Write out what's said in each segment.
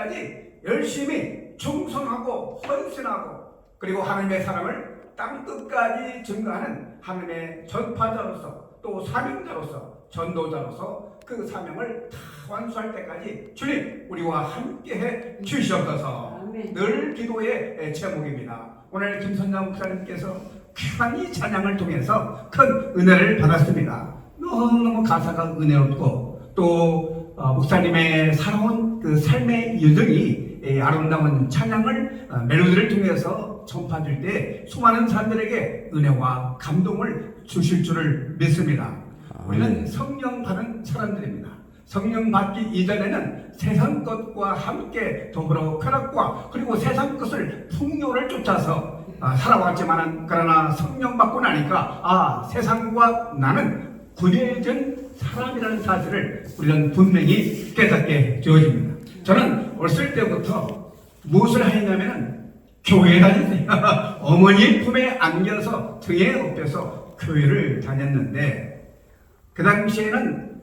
때까지 열심히 충성하고 헌신하고 그리고 하나님의 사랑을 땅 끝까지 증거하는 하나님의 전파자로서 또 사명자로서 전도자로서 그 사명을 다 완수할 때까지 주님 우리와 함께해 주시옵소서. 늘 기도의 제목입니다. 오늘 김선장 목사님께서 귀한 이 찬양을 통해서 큰 은혜를 받았습니다. 너무너무 가사가 은혜롭고 또 목사님의 살아온 그 삶의 여정이 아름다운 찬양을 멜로디를 통해서 전파될 때 수많은 사람들에게 은혜와 감동을 주실 줄을 믿습니다. 우리는 성령 받은 사람들입니다. 성령 받기 이전에는 세상 것과 함께 더불어 쾌락과 그리고 세상 것을 풍요를 쫓아서 살아왔지만은 그러나 성령 받고 나니까 세상과 나는 구별된 사람이라는 사실을 우리는 분명히 깨닫게 되어집니다. 저는 어렸을 때부터 무엇을 했냐면은 교회에 다녔어요. 어머니 품에 안겨서 등에 업혀서 교회를 다녔는데 그 당시에는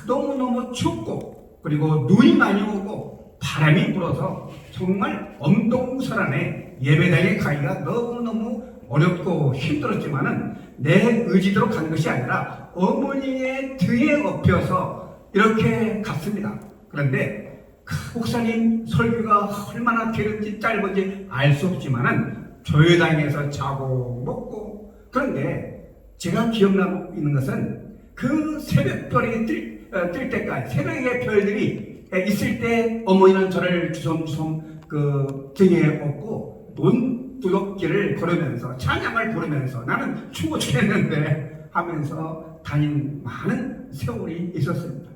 너무너무 춥고 그리고 눈이 많이 오고 바람이 불어서 정말 엄동설안에 예배당에 가기가 너무너무 어렵고 힘들었지만은 내 의지대로 간 것이 아니라 어머니의 등에 업혀서 이렇게 갔습니다. 그런데 목사님 설교가 얼마나 길은지 짧은지 알 수 없지만은 교회당에서 자고 먹고 그런데 제가 기억나고 있는 것은 그 새벽별이 뜰 때까지 새벽에 별들이 있을 때 어머니는 저를 주섬주섬 그 등에 업고 논두둑길을 걸으면서 찬양을 부르면서 나는 추워 죽겠는데 하면서 다닌 많은 세월이 있었습니다.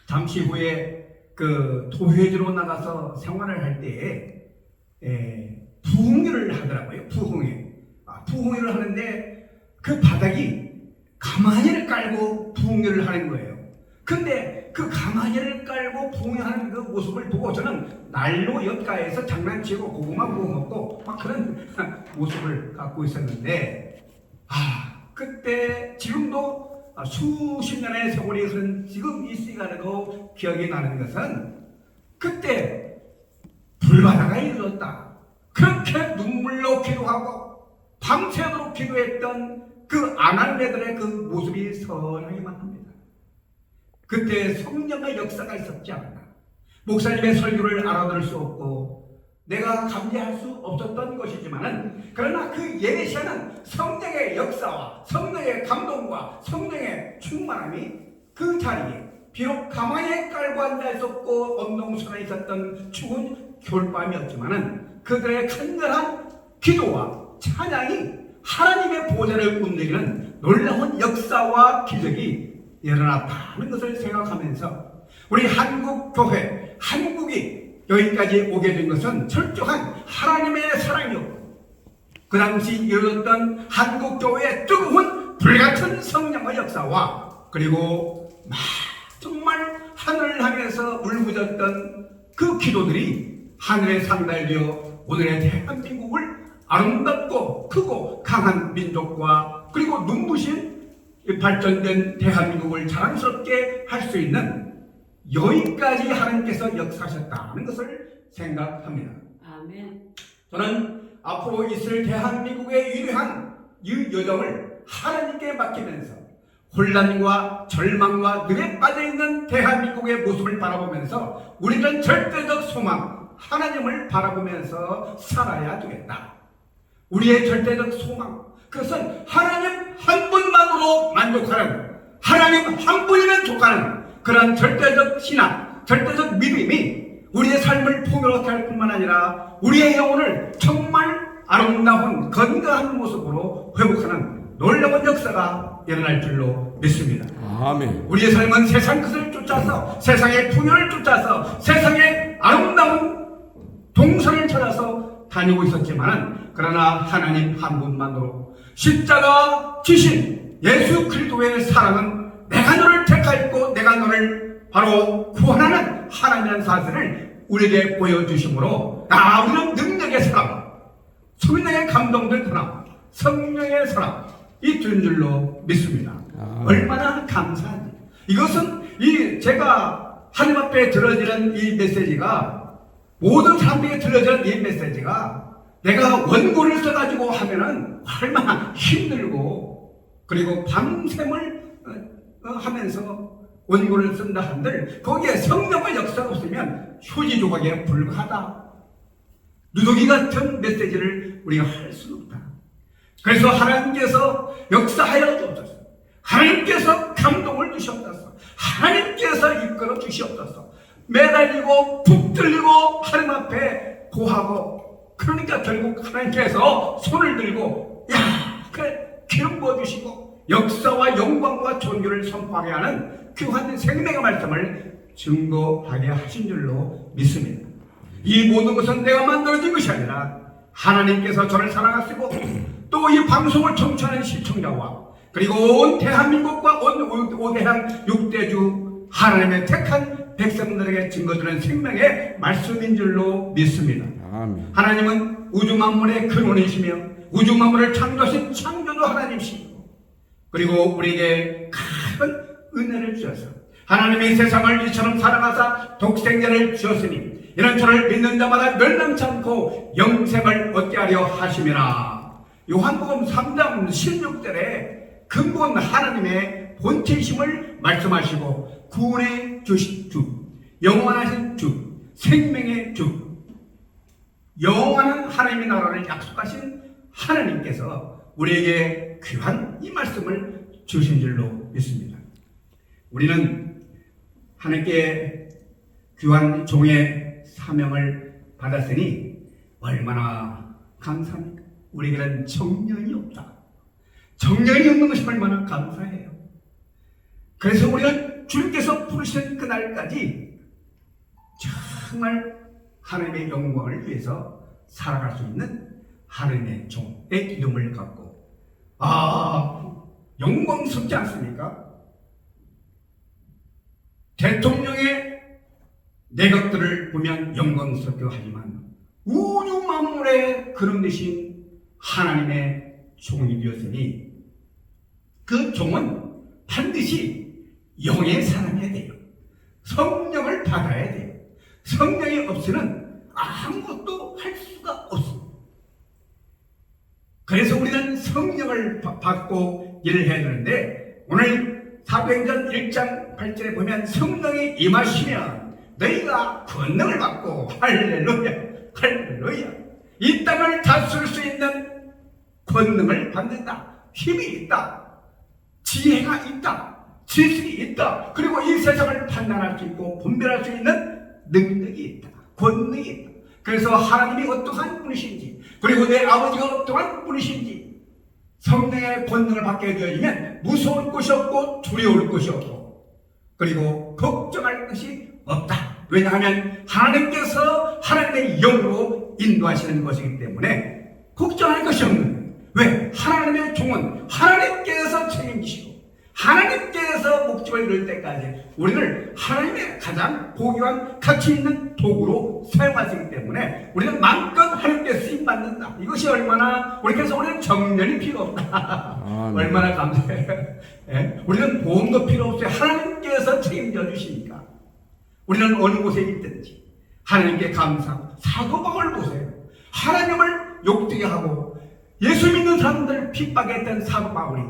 잠시 후에 그 도회지로 나가서 생활을 할 때에 부흥회를 하더라고요. 부흥회를 하는데 그 바닥이 가마니를 깔고 부흥회를 하는 거예요. 근데 그 가마니를 깔고 부흥회하는 그 모습을 보고 저는 난로 엿가에서 장난치고 고구마 구워 먹고 막 그런 모습을 갖고 있었는데 그때 지금도 수십 년의 세월이 흐른 지금 이 시간에도 기억이 나는 것은 그때 불바다가 일어났다. 그렇게 눈물로 기도하고 밤새도록 기도했던 그 아날레들의 그 모습이 선하기만 합니다. 그때 성령의 역사가 있었지 않나. 목사님의 설교를 알아들을 수 없고 내가 감지할 수 없었던 것이지만은 그러나 그 예시하는 성령의 역사와 성령의 감동과 성령의 충만함이 그 자리에 비록 가만히 깔고 앉아 있었고 엄동선에 있었던 추운 겨울밤이었지만은 그들의 간절한 기도와 찬양이 하나님의 보좌를 움직이는 놀라운 역사와 기적이 일어났다는 것을 생각하면서 우리 한국 교회, 한국이 여기까지 오게 된 것은 철저한 하나님의 사랑이었고 그 당시 이루어졌던 한국 교회의 뜨거운 불같은 성령의 역사와 그리고 정말 하늘을 향해서 울부짖었던 그 기도들이 하늘에 상달되어 오늘의 대한민국을 아름답고 크고 강한 민족과 그리고 눈부신 발전된 대한민국을 자랑스럽게 할 수 있는 여기까지 하나님께서 역사하셨다는 것을 생각합니다. 아멘. 저는 앞으로 있을 대한민국의 위대한 이 여정을 하나님께 맡기면서 혼란과 절망과 늪에 빠져있는 대한민국의 모습을 바라보면서 우리는 절대적 소망 하나님을 바라보면서 살아야 되겠다. 우리의 절대적 소망, 그것은 하나님 한 분만으로 만족하는, 하나님 한 분이면 족하는 그런 절대적 신앙, 절대적 믿음이 우리의 삶을 풍요롭게 할 뿐만 아니라 우리의 영혼을 정말 아름다운 건강한 모습으로 회복하는 놀라운 역사가 일어날 줄로 믿습니다. 아멘. 우리의 삶은 세상 것을 쫓아서, 세상의 풍요를 쫓아서, 세상의 아름다운 동선을 찾아서 다니고 있었지만 그러나 하나님 한 분만으로 십자가 지신 예수 그리스도의 사랑은 내가 너를 택하였고 내가 너를 바로 구원하는 하나님의 사실을 우리에게 보여주심으로 우리는 능력의 사랑, 성령의 감동된 사랑, 성령의 사랑 이 두 줄로 믿습니다. 얼마나 감사한지. 이것은 제가 하나님 앞에 들어지는 이 메시지가, 모든 사람들에게 들려지는 이 메시지가 내가 원고를 써가지고 하면은 얼마나 힘들고, 그리고 밤샘을 하면서 원고를 쓴다 한들 거기에 성령의 역사가 없으면 휴지 조각에 불과하다. 누더기 같은 메시지를 우리가 할 수는 없다. 그래서 하나님께서 역사하여 주옵소서. 하나님께서 감동을 주시옵소서. 하나님께서 이끌어 주시옵소서. 매달리고 붙들리고 하나님 앞에 고하고, 그러니까 결국 하나님께서 손을 들고 야 그래 기름 부어주시고 역사와 영광과 존귀를 선포하게 하는 귀한 생명의 말씀을 증거하게 하신 줄로 믿습니다. 이 모든 것은 내가 만들어진 것이 아니라 하나님께서 저를 사랑하시고 또 이 방송을 청취하는 시청자와 그리고 온 대한민국과 온 오대양 6대주 하나님의 택한 백성들에게 증거드리는 생명의 말씀인 줄로 믿습니다. 아멘. 하나님은 우주 만물의 근원이시며 우주 만물을 창조하신 창조주 하나님이시고, 그리고 우리에게 큰 은혜를 주셔서 하나님의 세상을 이처럼 사랑하사 독생자를 주셨으니 이런 저를 믿는 자마다 멸망치 않고 영생을 얻게 하려 하심이라. 요한복음 3장 16절에 근본 하나님의 본체이심을 말씀하시고 구원의 주, 영원하신 주, 생명의 주, 영원한 하나님의 나라를 약속하신 하나님께서 우리에게 귀한 이 말씀을 주신 줄로 믿습니다. 우리는 하나님께 귀한 종의 사명을 받았으니 얼마나 감사합니까? 우리에게는 정년이 없다. 정년이 없는 것이 얼마나 감사해요. 그래서 우리는 주님께서 부르신 그날까지 정말 하나님의 영광을 위해서 살아갈 수 있는 하나님의 종의 이름을 갖고, 영광스럽지 않습니까? 대통령의 내각들을 보면 영광스럽게 하지만 우주 만물의 그런 대신 하나님의 종이 되었으니 그 종은 반드시 영의 사람이어야 돼요. 성령을 받아야 돼요. 성령이 없이는 아무것도 할 수가 없습니다. 그래서 우리는 성령을 받고 일을 해야 되는데, 오늘 사도행전 1장 8절에 보면 성령이 임하시면 너희가 권능을 받고, 할렐루야, 할렐루야, 이 땅을 다스릴 수 있는 권능을 받는다. 힘이 있다. 지혜가 있다. 지식이 있다. 그리고 이 세상을 판단할 수 있고 분별할 수 있는 능력이 있다. 권능이 있다. 그래서 하나님이 어떠한 분이신지, 그리고 내 아버지가 어떠한 분이신지, 성령의 권능을 받게 되어지면 무서울 것이 없고 두려울 것이 없고, 그리고 걱정할 것이 없다. 왜냐하면 하나님께서 하나님의 영으로 인도하시는 것이기 때문에 걱정할 것이 없는 거예요. 왜? 하나님의 종은 하나님께서 책임지시고 하나님께서 목적을 이룰 때까지 우리를 하나님의 가장 고귀한 가치 있는 도구로 사용하시기 때문에 우리는 마음껏 하나님께 쓰임받는다. 이것이 얼마나, 우리께서 우리는 정년이 필요 없다. 얼마나 감사해요. 예? 우리는 보험도 필요 없어요. 하나님께서 책임져 주시니까. 우리는 어느 곳에 있든지 하나님께 감사하고, 사도 바울 보세요. 하나님을 욕되게 하고 예수 믿는 사람들을 핍박했던 사도 바울이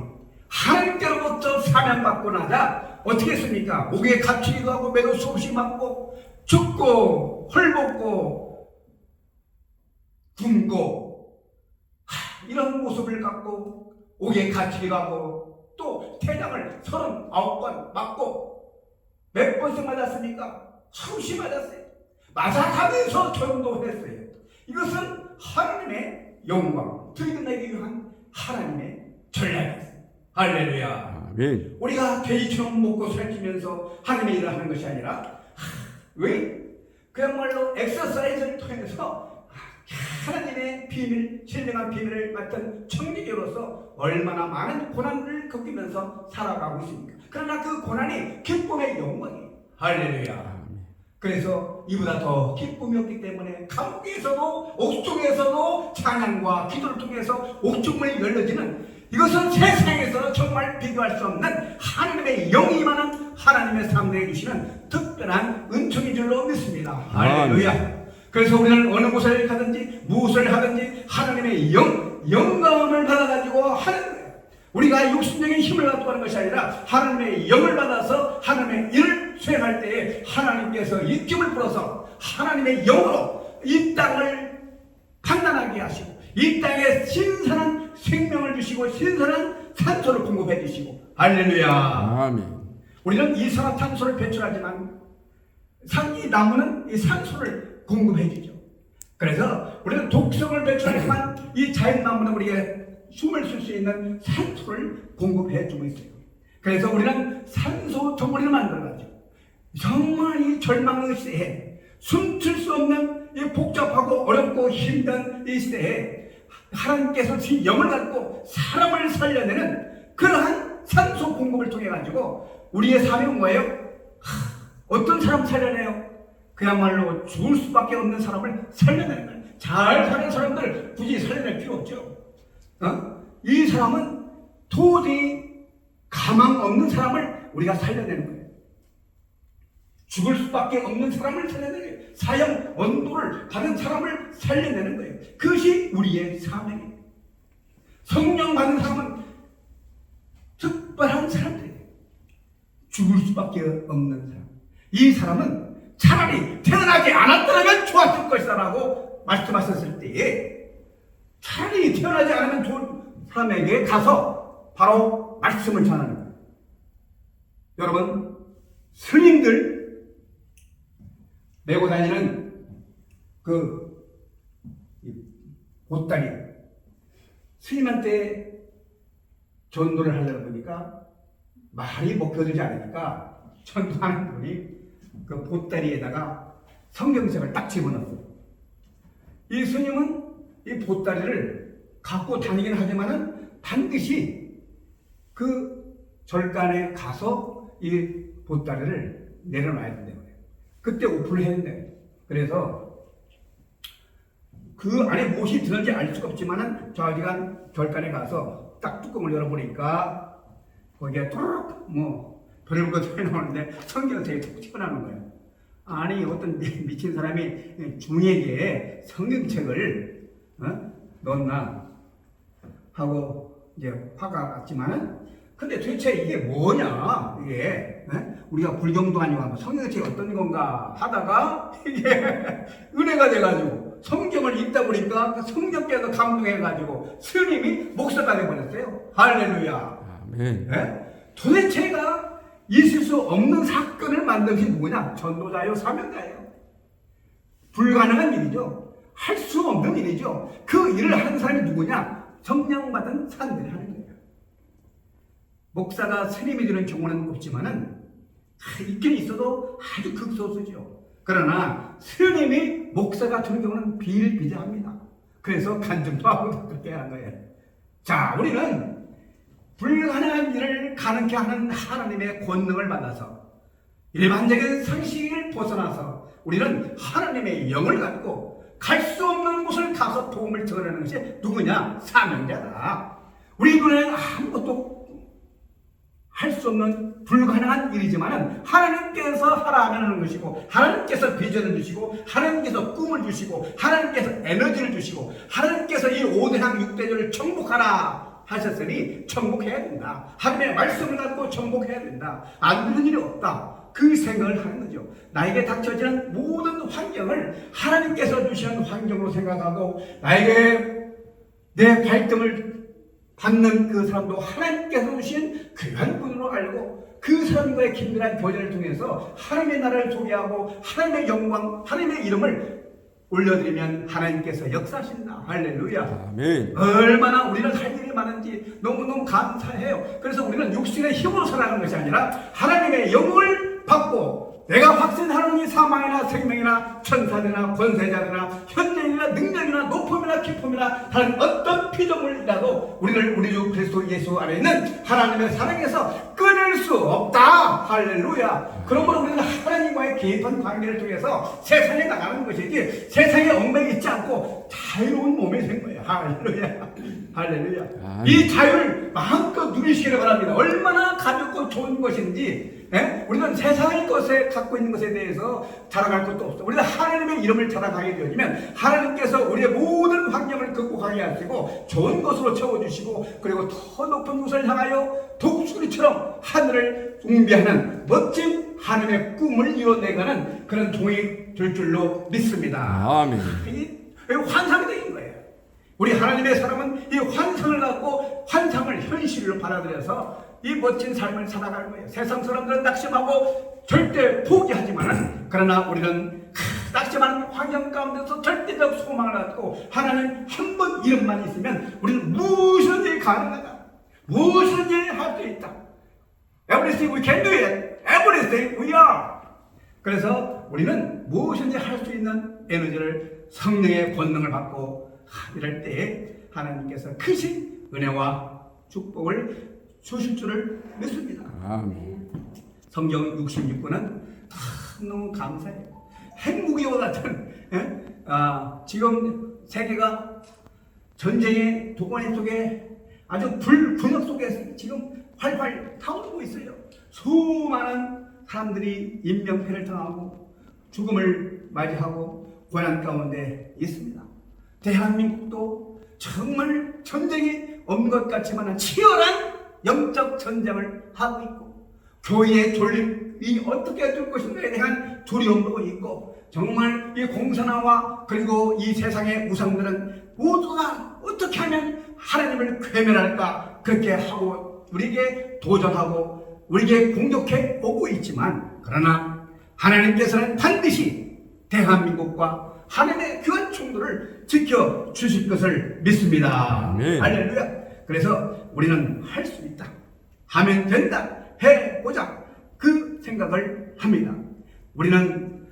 하나님께로부터 사명받고 나자 어떻게 했습니까? 목에 갇히기도 하고 매도 수없이 맞고 죽고 헐벗고 굶고 이런 모습을 갖고 옥에 갇히기도 하고, 또 태장을 39번 맞고, 몇 번씩 맞았습니까? 수없이 맞았어요. 맞아가면서 전도했어요. 이것은 하나님의 영광, 드리기 위한 하나님의 전략이었어요. 할렐루야. 아멘. 우리가 돼지처럼 먹고 살찌면서 하나님의 일을 하는 것이 아니라, 왜? 그야말로 엑서사이즈를 통해서 하나님의 비밀, 신령한 비밀을 맡은 청지기로서 얼마나 많은 고난을 겪으면서 살아가고 있습니까? 그러나 그 고난이 기쁨의 영광이에요. 할렐루야. 그래서 이보다 더 기쁨이 없기 때문에 감옥에서도 옥중에서도 찬양과 기도를 통해서 옥중문이 열려지는 이것은 세상에서 정말 비교할 수 없는 하나님의 영이 임하는 하나님의 삶에 주시는 특별한 은총인 줄로 믿습니다. 할렐루야. 그래서 우리는 어느 곳을 가든지 무엇을 하든지 하나님의 영감을 받아가지고 하는 거예요. 우리가 육신적인 힘을 갖고 하는 것이 아니라 하나님의 영을 받아서 하나님의 일을 수행할 때에 하나님께서 입김을 불어서 하나님의 영으로 이 땅을 판단하게 하시고 이 땅에 신선한 생명을 주시고 신선한 산소를 공급해 주시고 할렐루야. 아멘. 우리는 이산화탄소를 배출하지만 이 나무는 이 산소를 공급해 주죠. 그래서 우리는 독성을 배출하지만 이 자연나무는 우리에게 숨을 쉴 수 있는 산소를 공급해 주고 있어요. 그래서 우리는 산소 덩어리를 만들어가지고 정말 이 절망의 시대에 숨쉴 수 없는 이 복잡하고 어렵고 힘든 이 시대에 하나님께서 그 영을 갖고 사람을 살려내는 그러한 산소 공급을 통해 가지고 우리의 사명은 뭐예요? 어떤 사람 살려내요? 그야말로 죽을 수밖에 없는 사람을 살려내는 거예요. 잘 사는 사람들 굳이 살려낼 필요 없죠. 이 사람은 도저히 가망 없는 사람을 우리가 살려내는 거예요. 죽을 수밖에 없는 사람을 살려내는 거예요. 사형 언도를 받은 사람을 살려내는 거예요. 그것이 우리의 사명이에요. 성령 받은 사람은 특별한 사람들이에요. 죽을 수밖에 없는 사람. 이 사람은 차라리 태어나지 않았더라면 좋았을 것이다라고 말씀하셨을 때에 차라리 태어나지 않으면 좋은 사람에게 가서 바로 말씀을 전하는 거예요. 여러분, 스님들 메고 다니는 그 보따리, 스님한테 전도를 하려고 보니까 말이 먹혀지지 않으니까 전도하는 분이 그 보따리에다가 성경책을 딱 집어넣었어요. 이 스님은 이 보따리를 갖고 다니긴 하지만은 반드시 그 절간에 가서 이 보따리를 내려놔야 된대요. 그때 오픈을 해야 된대요. 그래서 그 안에 무엇이 들었는지 알 수가 없지만은 좌지간 절간에 가서 딱 뚜껑을 열어보니까 거기에 뚜룩 별의별 소리 나오는데 성경책이 툭 튀어나오는 거예요. 아니 어떤 미친 사람이 중에게 성경책을 넣었나 하고 이제 화가 났지만은 근데 도대체 이게 뭐냐 이게 우리가 불경도 아니고 성경책이 어떤 건가 하다가 이게 은혜가 돼가지고 성경을 읽다 보니까 그 성령께서 감동해가지고 스님이 목사가 돼버렸어요. 할렐루야. 아멘. 도대체가 있을 수 없는 사건을 만든 게 누구냐? 전도자요, 사명자예요. 불가능한 일이죠. 할 수 없는 일이죠. 그 일을 하는 사람이 누구냐? 성령 받은 사람들이 하는 거예요. 목사가 스님이 되는 경우는 없지만은 있긴 있어도 아주 극소수죠. 그러나 스님이 목사가 되는 경우는 비일비재합니다. 그래서 간증도 하고 그렇게 하는 거예요. 자, 우리는 불가능한 일을 가능케 하는 하나님의 권능을 받아서 일반적인 상식을 벗어나서 우리는 하나님의 영을 갖고 갈 수 없는 곳을 가서 복음을 전하는 것이 누구냐? 사명자다. 우리 눈에는 아무것도 할 수 없는 불가능한 일이지만 하나님께서 하라 하면 하는 것이고 하나님께서 비전을 주시고 하나님께서 꿈을 주시고 하나님께서 에너지를 주시고 하나님께서 이 5대상 6대조를 정복하라 하셨으니 정복해야 된다. 하나님의 말씀을 갖고 정복해야 된다. 안 되는 일이 없다. 그 생각을 하는 거죠. 나에게 닥쳐지는 모든 환경을 하나님께서 주시는 환경으로 생각하고 나에게 내 발등을 받는 그 사람도 하나님께서 주신 귀한 분으로 알고 그 사람과의 긴밀한 교제를 통해서 하나님의 나라를 소개하고 하나님의 영광, 하나님의 이름을 올려드리면 하나님께서 역사하신다. 할렐루야. 아멘. 얼마나 우리는 할 일이 많은지 너무너무 감사해요. 그래서 우리는 육신의 힘으로 살아가는 것이 아니라 하나님의 영을 받고 내가 확신하노니 사망이나 생명이나 천사들이나 권세자들이나 현재이나 능력이나 높음이나 깊음이나 다른 어떤 피조물이라도 우리를 우리 주 그리스도 예수 안에 있는 하나님의 사랑에서 끊을 수 없다. 할렐루야. 그러므로 우리는 하나님과의 깊은 관계를 통해서 세상에 나가는 것이지 세상에 얽매여 있지 않고 자유로운 몸이 된 거예요. 할렐루야. 할렐루야. 이 자유를 마음껏 누리시기를 바랍니다. 얼마나 가볍고 좋은 것인지. 우리는 세상의 것에 갖고 있는 것에 대해서 자랑할 것도 없어. 우리는 하나님의 이름을 자랑하게 되어지면 하나님께서 우리의 모든 환경을 극복하게 하시고 좋은 것으로 채워주시고 그리고 더 높은 곳을 향하여 독수리처럼 하늘을 웅비하는 멋진 하나님의 꿈을 이뤄내가는 그런 종이 될 줄로 믿습니다. 아멘. 이 환상이 되는 거예요. 우리 하나님의 사람은 이 환상을 갖고 환상을 현실로 받아들여서 이 멋진 삶을 살아가는 거예요. 세상 사람들은 낙심하고 절대 포기하지만 그러나 우리는 낙심하는 환경 가운데서 절대적 소망을 갖고 하나님 한 번 이름만 있으면 우리는 무엇이든지 가능하다. 무엇이든지 할 수 있다. Everything we can do it. Everything we are. 그래서 우리는 무엇이든지 할 수 있는 에너지를 성령의 권능을 받고 이럴 때에 하나님께서 크신 은혜와 축복을 주실 줄을 믿습니다. 아멘. 성경 66권은 너무 감사해요. 핵무기와 같은 지금 세계가 전쟁의 도가니 속에 아주 불분역 속에 지금 활활 타오르고 있어요. 수많은 사람들이 인명피해를 당하고 죽음을 맞이하고 고난 가운데 있습니다. 대한민국도 정말 전쟁이 없는 것 같지만 치열한 영적 전쟁을 하고 있고 교회의 존립이 어떻게 될 것인가에 대한 두려움도 있고 정말 이 공산화와 그리고 이 세상의 우상들은 모두가 어떻게 하면 하나님을 괴멸할까 그렇게 하고 우리에게 도전하고 우리에게 공격해 오고 있지만 그러나 하나님께서는 반드시 대한민국과 하나님의 귀한 총들을 지켜주실 것을 믿습니다. 아멘. 할렐루야. 그래서 우리는 할 수 있다. 하면 된다. 해보자. 그 생각을 합니다. 우리는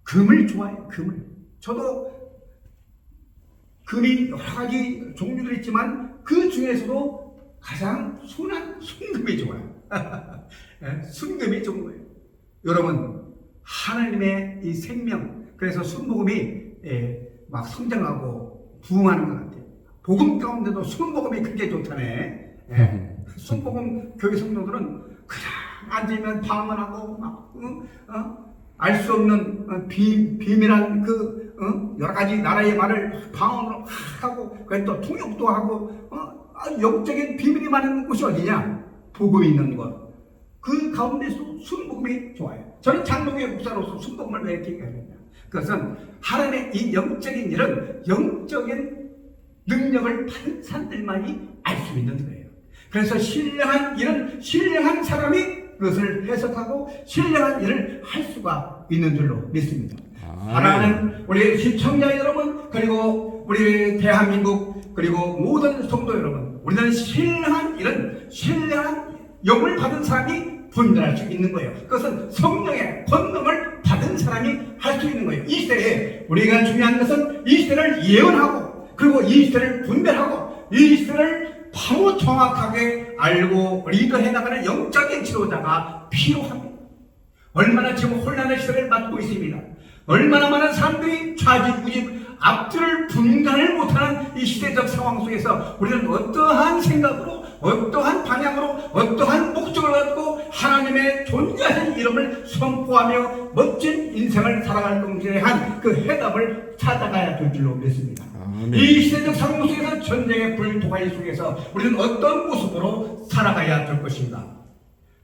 금을 좋아해요. 금을. 저도 금이 여러 가지 종류들이 있지만 그 중에서도 가장 순한 순금이 좋아요. 순금이 좋은 거예요. 여러분 하나님의 이 생명 그래서 순복음이 막 성장하고 부흥하는 것 같아요. 복음 가운데도 순복음이 그렇게 좋다네. 순복음 교회 성도들은 그냥 앉으면 방언하고 막 알 수 없는 비밀한 그 여러 가지 나라의 말을 방언으로 하고 그걸 또 통역도 하고 영적인 비밀이 많은 곳이 어디냐? 복음이 있는 곳. 그 가운데서 순복음이 좋아요. 저는 장로교회 목사로서 순복음을 왜 이렇게 얘기하느냐? 그것은 하나님의 이 영적인 일은 영적인 능력을 받은 사람들만이 알 수 있는 거예요. 그래서 신령한 일은 신령한 사람이 그것을 해석하고 신령한 일을 할 수가 있는 줄로 믿습니다. 하나는 우리 시청자 여러분 그리고 우리 대한민국 그리고 모든 성도 여러분 우리는 신령한 일은 신령한 영을 받은 사람이 분별할 수 있는 거예요. 그것은 성령의 권능을 받은 사람이 할 수 있는 거예요. 이 시대에 우리가 중요한 것은 이 시대를 예언하고 그리고 이 시대를 분별하고 이 시대를 바로 정확하게 알고 리더해 나가는 영적인 지도자가 필요합니다. 얼마나 지금 혼란의 시대를 맞고 있습니다. 얼마나 많은 사람들이 좌지우지 앞뒤를 분간을 못하는 이 시대적 상황 속에서 우리는 어떠한 생각으로 어떠한 방향으로 어떠한 목적을 갖고 하나님의 존귀하신 이름을 선포하며 멋진 인생을 살아갈 것에 대한 그 해답을 찾아가야 될 줄로 믿습니다. 이 시대적 상황 속에서 전쟁의 불도가니 속에서 우리는 어떤 모습으로 살아가야 될 것인가?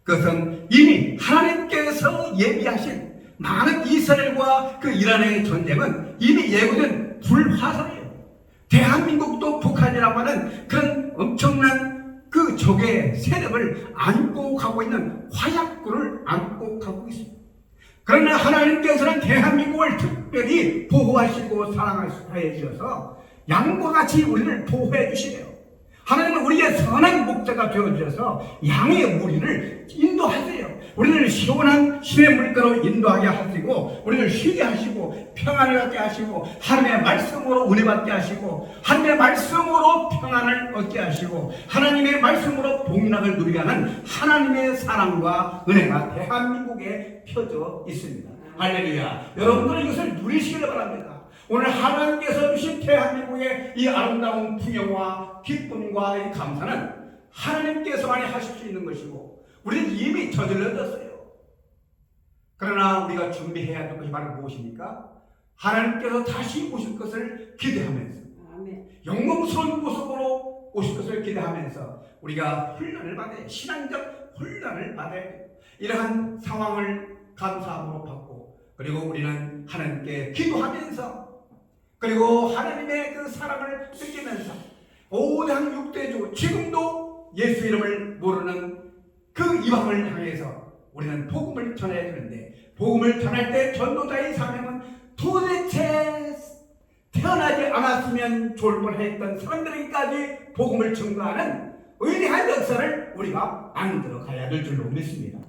그것은 이미 하나님께서 예비하신 많은 이스라엘과 그 이란의 전쟁은 이미 예고된 불화살이에요. 대한민국도 북한이라고 하는 그런 엄청난 그 적의 세력을 안고 가고 있는 화약구를 안고 가고 있습니다. 그러나 하나님께서는 대한민국을 특별히 보호하시고 사랑하여 주셔서 양과 같이 우리를 보호해 주시네요. 하나님은 우리의 선한 목자가 되어주셔서 양의 무리를 인도하세요. 우리를 시원한 신의 물가로 인도하게 하시고 우리를 쉬게 하시고 평안을 갖게 하시고 하나님의 말씀으로 은혜 받게 하시고 하나님의 말씀으로 평안을 얻게 하시고 하나님의 말씀으로 복락을 누리게 하는 하나님의 사랑과 은혜가 대한민국에 펴져 있습니다. 할렐루야. 여러분들은 이것을 누리시길 바랍니다. 오늘 하나님께서 주신 대한민국의 이 아름다운 풍요와 기쁨과 이 감사는 하나님께서만이 하실 수 있는 것이고 우리는 이미 저질러졌어요. 그러나 우리가 준비해야 될 것이 바로 무엇입니까? 하나님께서 다시 오실 것을 기대하면서 영광스러운 모습으로 오실 것을 기대하면서 우리가 훈련을 받아야 신앙적 훈련을 받아야 돼요. 이러한 상황을 감사함으로 받고 그리고 우리는 하나님께 기도하면서 그리고 하나님의 그 사랑을 느끼면서 오대한 육대주 지금도 예수 이름을 모르는 그 이방을 향해서 우리는 복음을 전해야 되는데 복음을 전할 때 전도자의 사명은 도대체 태어나지 않았으면 좋을 뻔했던 사람들에게까지 복음을 증거하는 위대한 역사를 우리가 만들어 가야 될 줄로 믿습니다.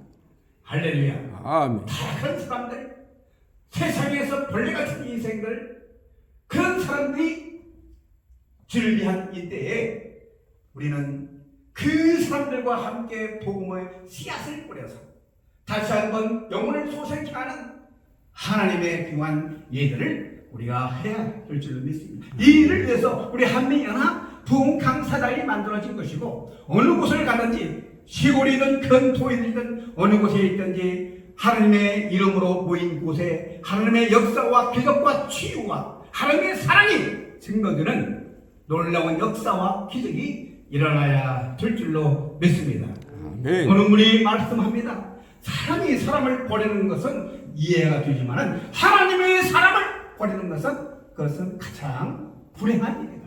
할렐루야. 아멘. 타락한 사람들, 세상에서 벌레 같은 인생들, 그런 사람들이 즐비한 이때에 우리는 그 사람들과 함께 복음의 씨앗을 뿌려서 다시 한번 영혼을 소생케 하는 하나님의 귀한 예들을 우리가 해야 될 줄로 믿습니다. 이 일을 위해서 우리 한민연합 부흥 강사단이 만들어진 것이고 어느 곳을 가든지 시골이든 큰 도시이든 어느 곳에 있든지 하나님의 이름으로 모인 곳에 하나님의 역사와 기적과 치유와 하나님의 사랑이 증거되는 놀라운 역사와 기적이 일어나야 될 줄로 믿습니다. 아멘. 어느 분이 말씀합니다. 사람이 사람을 버리는 것은 이해가 되지만 하나님의 사람을 버리는 것은 그것은 가장 불행한 일이다.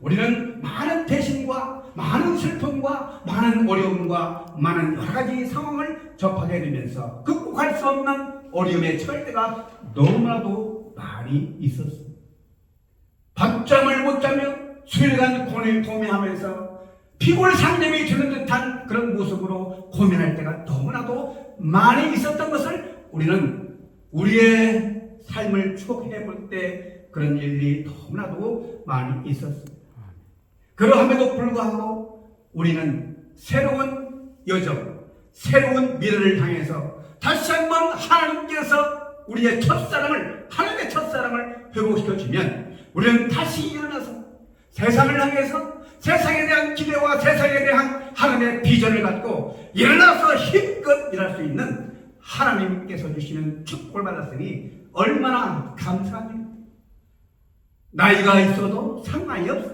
우리는 많은 배신과 많은 슬픔과 많은 어려움과 많은 여러 가지 상황을 접하게 되면서 극복할 수 없는 어려움에 처할 때가 너무나도 많이 있었습니다. 밤잠을 못 자며 수일간 고민하면서 피골상념이 드는 듯한 그런 모습으로 고민할 때가 너무나도 많이 있었던 것을 우리는 우리의 삶을 추억해 볼 때 그런 일이 너무나도 많이 있었습니다. 그러함에도 불구하고 우리는 새로운 여정, 새로운 미래를 향해서 다시 한번 하나님께서 우리의 첫사랑을, 하나님의 첫사랑을 회복시켜주면 우리는 다시 일어나서 세상을 향해서 세상에 대한 기대와 세상에 대한 하나님의 비전을 갖고 일어나서 힘껏 일할 수 있는 하나님께서 주시는 축복을 받았으니 얼마나 감사한 일입니다. 나이가 있어도 상관이 없어요.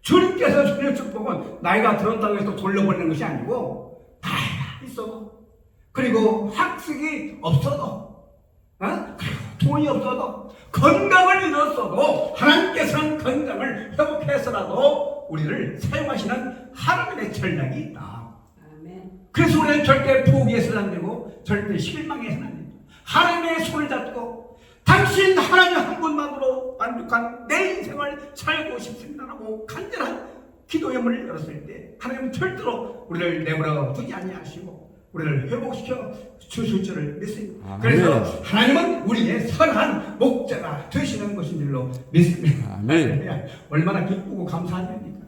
주님께서 주시는 축복은 나이가 들었다고 해서 돌려보내는 것이 아니고 나이가 있어도 그리고 학식이 없어도 돈이 없어도 건강을 잃었어도 하나님께서는 건강을 회복해서라도 우리를 사용하시는 하나님의 전략이 있다. 그래서 우리는 절대 포기해서는 안 되고 절대 실망해서는 안 됩니다. 하나님의 손을 잡고 당신 하나님 한 분만으로 만족한 내 인생을 살고 싶습니다라고 간절한 기도의 문을 열었을 때 하나님은 절대로 우리를 내버려 두지 아니하시고 우리를 회복시켜 주실 줄을 믿습니다. 아멘. 그래서 하나님은 우리의 선한 목자가 되시는 것인 줄로 믿습니다. 아멘. 얼마나 기쁘고 감사한 일입니까?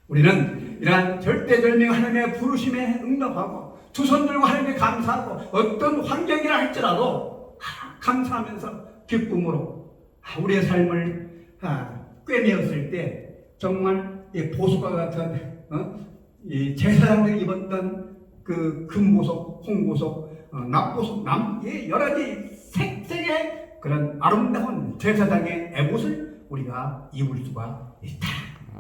우리는 이러한 절대절명 하나님의 부르심에 응답하고 두 손 들고 하나님께 감사하고 어떤 환경이라 할지라도 감사하면서 기쁨으로 우리의 삶을 꿰매었을 때 정말 보석과 같은 이 제사장들이 입었던 그 금보석, 홍보석, 납보석, 여러 가지 색색의 그런 아름다운 제사장의 에봇을 우리가 입을 수가 있다.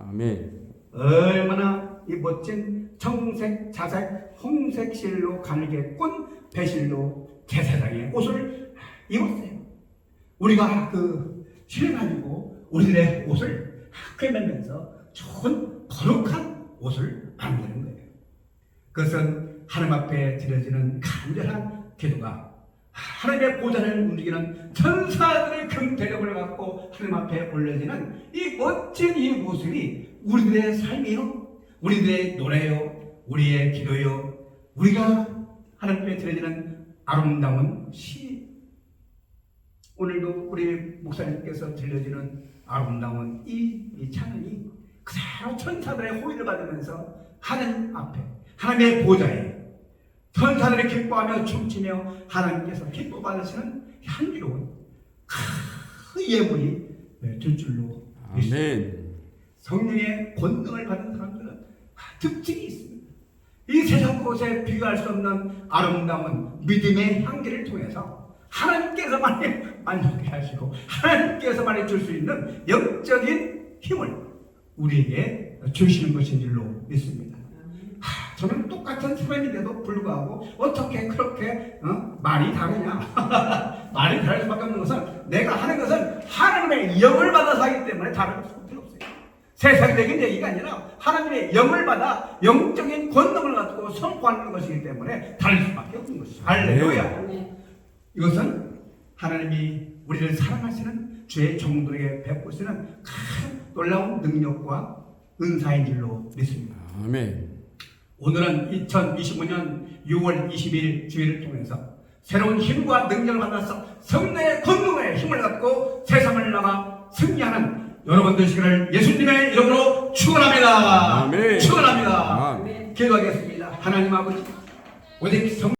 아멘. 얼마나 이 멋진 청색, 자색, 홍색 실로 가늘게 꾼 배실로 제사장의 옷을 입었어요. 우리가 그 실을 가지고 우리들의 옷을 꿰매면서 좋은 거룩한 옷을 만드는 거예요. 그것은 하나님 앞에 드려지는 간절한 기도가 하나님의 보좌를 움직이는 천사들의 금대접을 갖고 하나님 앞에 올려지는 이 멋진 이 모습이 우리들의 삶이요, 우리들의 노래요, 우리의 기도요, 우리가 하나님께 드려지는 아름다운 시, 오늘도 우리 목사님께서 들려지는 아름다운 이 찬양이 그대로 천사들의 호의를 받으면서 하나님 앞에, 하나님의 보좌에 천사들이 기뻐하며 춤추며 하나님께서 기뻐 받으시는 향기로운 그 예물이 될 줄로 믿습니다. 성령의 권능을 받은 사람들은 특징이 있습니다. 이 세상 곳에 비교할 수 없는 아름다운 믿음의 향기를 통해서 하나님께서만이 만족해 하시고 하나님께서만이 줄 수 있는 영적인 힘을 우리에게 주시는 것인 줄로 믿습니다. 저는 똑같은 사람인데도 불구하고 어떻게 그렇게 말이 다르냐? 말이 다를 수밖에 없는 것은 내가 하는 것은 하나님의 영을 받아서 하기 때문에 다를 수밖에 없어요. 세상적인 얘기가 아니라 하나님의 영을 받아 영적인 권능을 갖고 선포하는 것이기 때문에 다를 수밖에 없는 것이죠. 할렐루야. 이것은 하나님이 우리를 사랑하시는 주의 종들에게 베푸시는 큰 놀라운 능력과 은사인 줄로 믿습니다. 아멘. 오늘은 2025년 6월 20일 주일을 통해서 새로운 힘과 능력을 받아서 성령의 권능의 힘을 갖고 세상을 나가 승리하는 여러분 되시기를 예수님의 이름으로 축원합니다. 아멘. 축원합니다. 아멘. 기도하겠습니다. 하나님 아버지, 오직 성